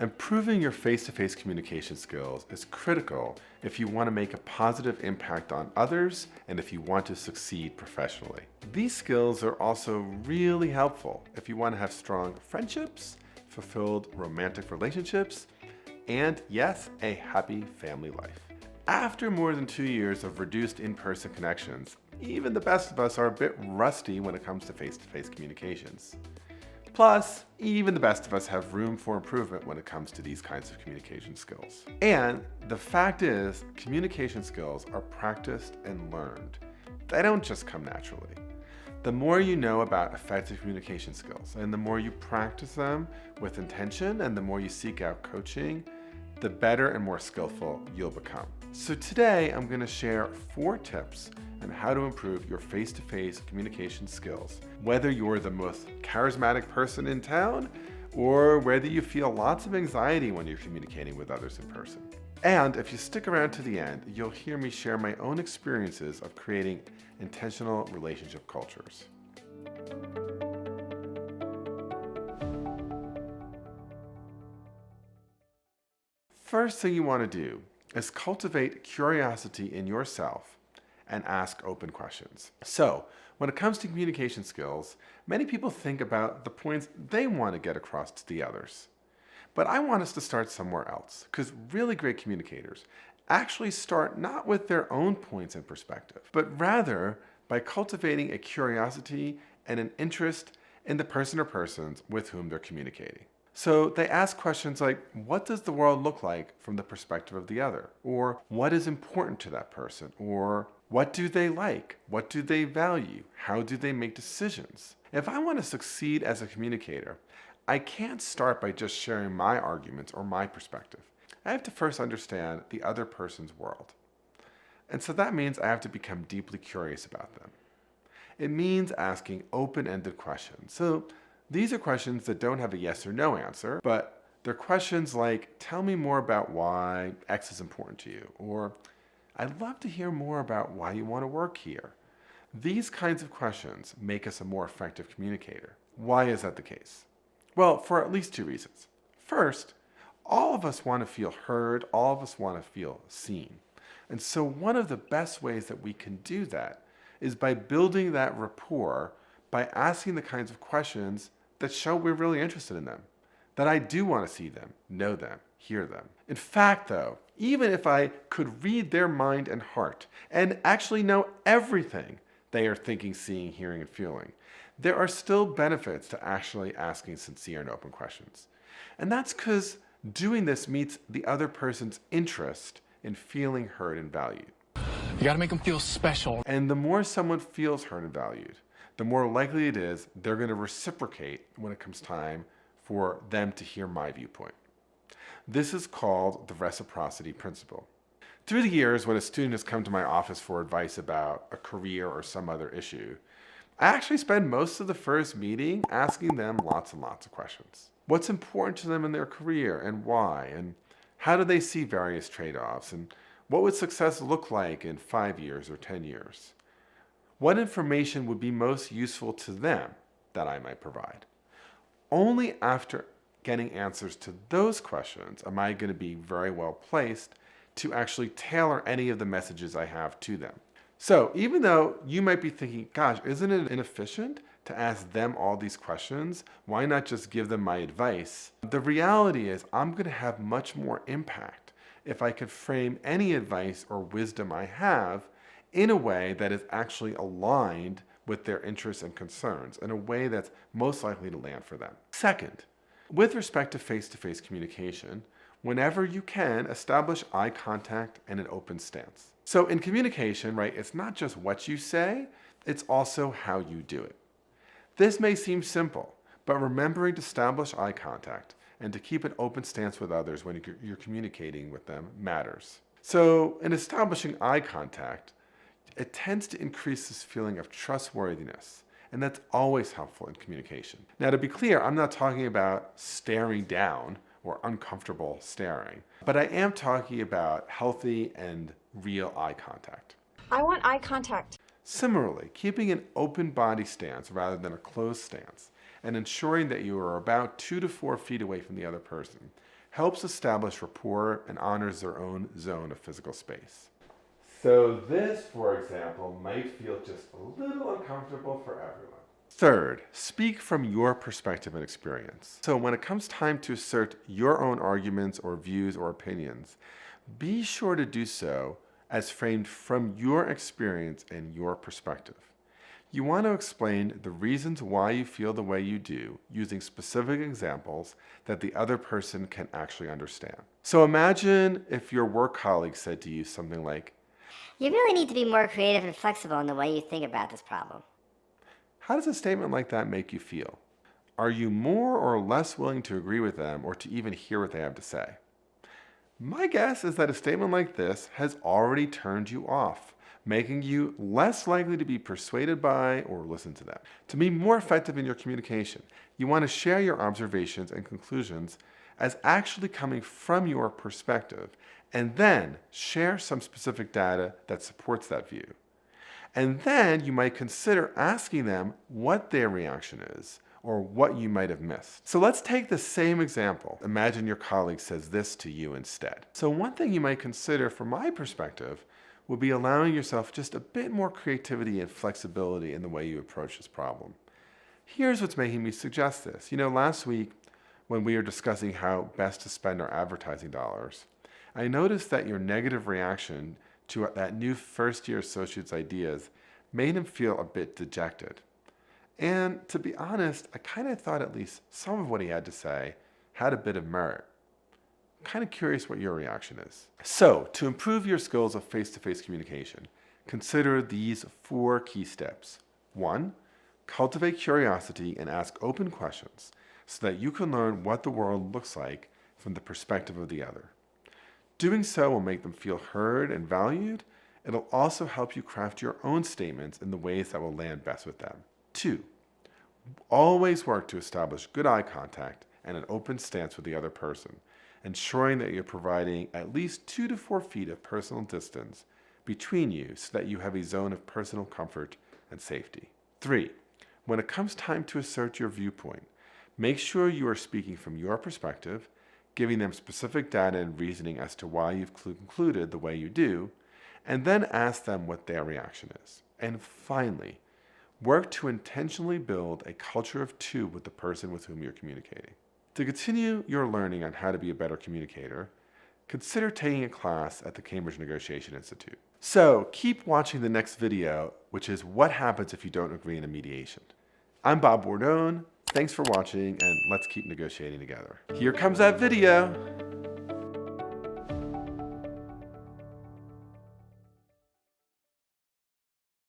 Improving your face-to-face communication skills is critical if you want to make a positive impact on others and if you want to succeed professionally. These skills are also really helpful if you want to have strong friendships, fulfilled romantic relationships, and yes, a happy family life. After more than 2 years of reduced in-person connections, even the best of us are a bit rusty when it comes to face-to-face communications. Plus, even the best of us have room for improvement when it comes to these kinds of communication skills. And the fact is, communication skills are practiced and learned. They don't just come naturally. The more you know about effective communication skills, and the more you practice them with intention, and the more you seek out coaching, the better and more skillful you'll become. So today, I'm going to share 4 tips on how to improve your face-to-face communication skills, whether you're the most charismatic person in town or whether you feel lots of anxiety when you're communicating with others in person. And if you stick around to the end, you'll hear me share my own experiences of creating intentional relationship cultures. First thing you want to do is cultivate curiosity in yourself and ask open questions. So, when it comes to communication skills, many people think about the points they want to get across to the others. But I want us to start somewhere else, because really great communicators actually start not with their own points and perspective, but rather by cultivating a curiosity and an interest in the person or persons with whom they're communicating. So they ask questions like, what does the world look like from the perspective of the other? Or what is important to that person? Or what do they like? What do they value? How do they make decisions? If I want to succeed as a communicator, I can't start by just sharing my arguments or my perspective. I have to first understand the other person's world. And so that means I have to become deeply curious about them. It means asking open-ended questions. So these are questions that don't have a yes or no answer, but they're questions like, tell me more about why X is important to you, or I'd love to hear more about why you want to work here. These kinds of questions make us a more effective communicator. Why is that the case? Well, for at least 2 reasons. First, all of us want to feel heard, all of us want to feel seen. And so one of the best ways that we can do that is by building that rapport by asking the kinds of questions that show we're really interested in them, that I do want to see them, know them, hear them. In fact, though, even if I could read their mind and heart and actually know everything they are thinking, seeing, hearing, and feeling, there are still benefits to actually asking sincere and open questions. And that's because doing this meets the other person's interest in feeling heard and valued. You gotta make them feel special. And the more someone feels heard and valued, the more likely it is they're going to reciprocate when it comes time for them to hear my viewpoint. This is called the reciprocity principle. Through the years, when a student has come to my office for advice about a career or some other issue, I actually spend most of the first meeting asking them lots and lots of questions. What's important to them in their career and why? And how do they see various trade-offs? And what would success look like in 5 years or 10 years? What information would be most useful to them that I might provide? Only after getting answers to those questions am I going to be very well placed to actually tailor any of the messages I have to them. So even though you might be thinking, gosh, isn't it inefficient to ask them all these questions? Why not just give them my advice? The reality is I'm going to have much more impact if I could frame any advice or wisdom I have in a way that is actually aligned with their interests and concerns, in a way that's most likely to land for them. Second, with respect to face-to-face communication, whenever you can, establish eye contact and an open stance. So in communication, right, it's not just what you say, it's also how you do it. This may seem simple, but remembering to establish eye contact and to keep an open stance with others when you're communicating with them matters. So in establishing eye contact, it tends to increase this feeling of trustworthiness, and that's always helpful in communication. Now, to be clear, I'm not talking about staring down or uncomfortable staring, but I am talking about healthy and real eye contact. I want eye contact. Similarly, keeping an open body stance rather than a closed stance and ensuring that you are about 2 to 4 feet away from the other person helps establish rapport and honors their own zone of physical space. So this, for example, might feel just a little uncomfortable for everyone. Third, speak from your perspective and experience. So when it comes time to assert your own arguments or views or opinions, be sure to do so as framed from your experience and your perspective. You want to explain the reasons why you feel the way you do using specific examples that the other person can actually understand. So imagine if your work colleague said to you something like, "You really need to be more creative and flexible in the way you think about this problem." how does a statement like that make you feel? Are you more or less willing to agree with them or to even hear what they have to say? My guess is that a statement like this has already turned you off, making you less likely to be persuaded by or listen to them. To be more effective in your communication, you want to share your observations and conclusions as actually coming from your perspective, and then share some specific data that supports that view. And then you might consider asking them what their reaction is or what you might have missed. So let's take the same example. Imagine your colleague says this to you instead. So one thing you might consider from my perspective would be allowing yourself just a bit more creativity and flexibility in the way you approach this problem. Here's what's making me suggest this. Last week when we were discussing how best to spend our advertising dollars, I noticed that your negative reaction to that new first-year associate's ideas made him feel a bit dejected. And to be honest, I kind of thought at least some of what he had to say had a bit of merit. I'm kind of curious what your reaction is. So, to improve your skills of face-to-face communication, consider these 4 key steps. 1, cultivate curiosity and ask open questions so that you can learn what the world looks like from the perspective of the other. Doing so will make them feel heard and valued. It'll also help you craft your own statements in the ways that will land best with them. 2, always work to establish good eye contact and an open stance with the other person, ensuring that you're providing at least 2 to 4 feet of personal distance between you so that you have a zone of personal comfort and safety. 3, when it comes time to assert your viewpoint, make sure you are speaking from your perspective, giving them specific data and reasoning as to why you've concluded the way you do, and then ask them what their reaction is. And finally, work to intentionally build a culture of 2 with the person with whom you're communicating. To continue your learning on how to be a better communicator, consider taking a class at the Cambridge Negotiation Institute. So keep watching the next video, which is what happens if you don't agree in a mediation. I'm Bob Bordone. Thanks for watching, and let's keep negotiating together. Here comes that video.